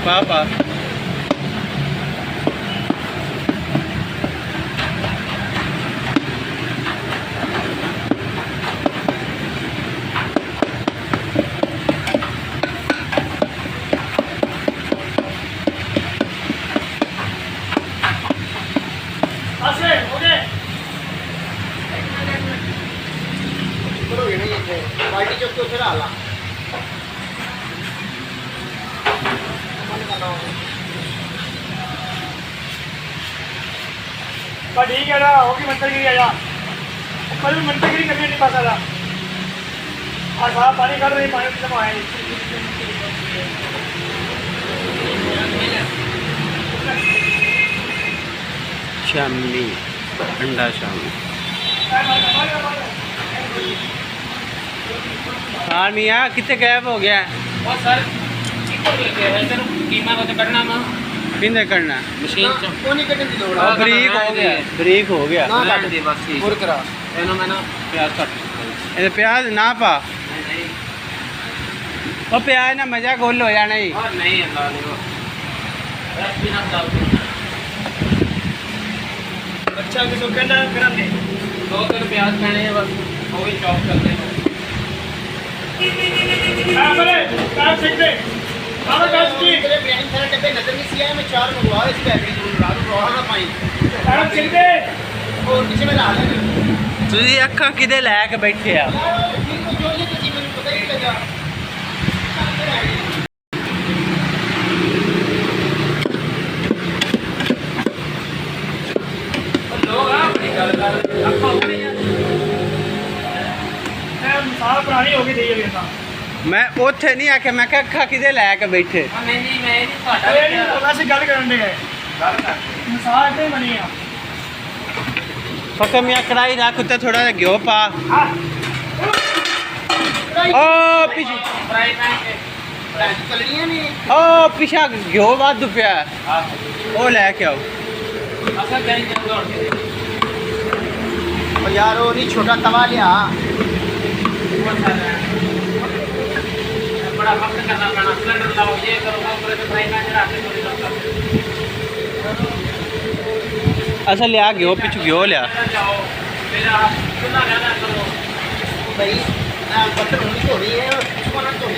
पापा पार्टी चौक तो फिर आला ठीक है ना होगी मंत्रगिरी आजा कल मंत्रगिरी करने नहीं पाता था और साहब पानी काट रही पानी जमा है शामी अंडा शामी हाँ मियाँ कितने गायब हो गया और सर कीमा को तो करना ना किन्ने करना मशीन च कोनी कटन दी लोड़ और ब्रीक हो गया ना रहने दे बस ठीक और करा एनो मैं ना प्याज काट ये प्याज ना पा नहीं वो प्याज ना मजा गोल हो जाना ही और नहीं अल्लाह ने वो बस बिना डाल अच्छा किसको कहना कराने 2-3 प्याज खाने हैं बस वो भी चॉप कर देना हां बड़े काम सीख दे बाबा काश की तेरे बिरयानी सारे डब्बे नजर नहीं सी आए मैं 4 मंगवा इस बैटरी जरूर रात को रोहाना पाई काम सीख दे और किसी में ला ले ਤੁਸੀਂ ਅੱਖਾਂ ਕਿਦੇ ਲੈ ਕੇ ਬੈਠੇ ਆ ठीक को जो ये तो जी मुझे पता ही नहीं लगा लोग आ अपनी गल कर अखा हो गई है मैं मिसाल पुरानी हो गई दी है ना ਮੈਂ ਉੱਥੇ ਨਹੀਂ ਆਖਿਆ ਮੈਂ ਕਿਹਾ ਅੱਖਾਂ ਕਿਦੇ ਲੈ ਕੇ ਬੈਠੇ नहीं नहीं मैं नहीं ਤੁਹਾਡਾ अरे नहीं तो वैसे गल करन दे गल कर मिसाल ते बनी है ਪੱਕਾ ਮੀਆਂ ਕੜਾਈ ਰੱਖ ਉੱਤੇ ਥੋੜਾ ਜਿਹਾ ਘਿਓ ਪਾ हां ਓ ਪਿੱਛੇ फ्राई पैन के चलनियां नहीं ਓ ਪਿੱਛਾ ਘਿਓ ਵਾਧੂ ਪਿਆ हां ਉਹ ਲੈ ਕੇ ਆਓ असल कहीं जब दौड़ के और यार वो नहीं छोटा तवा लिया वो सारा बड़ा वक्त करना पड़ना सिलेंडर लाओ ये करो वो करो तो फ्राई पैन रख के थोड़ी दम कर ਅਸਾਂ ਲਿਆ ਘਿਓ ਪਿੱਛੇ ਘਿਓ ਲਿਆ जाओ मेरा चूल्हा ज्यादा करो भाई बर्तन होनी छोड़ी है और सुबह तो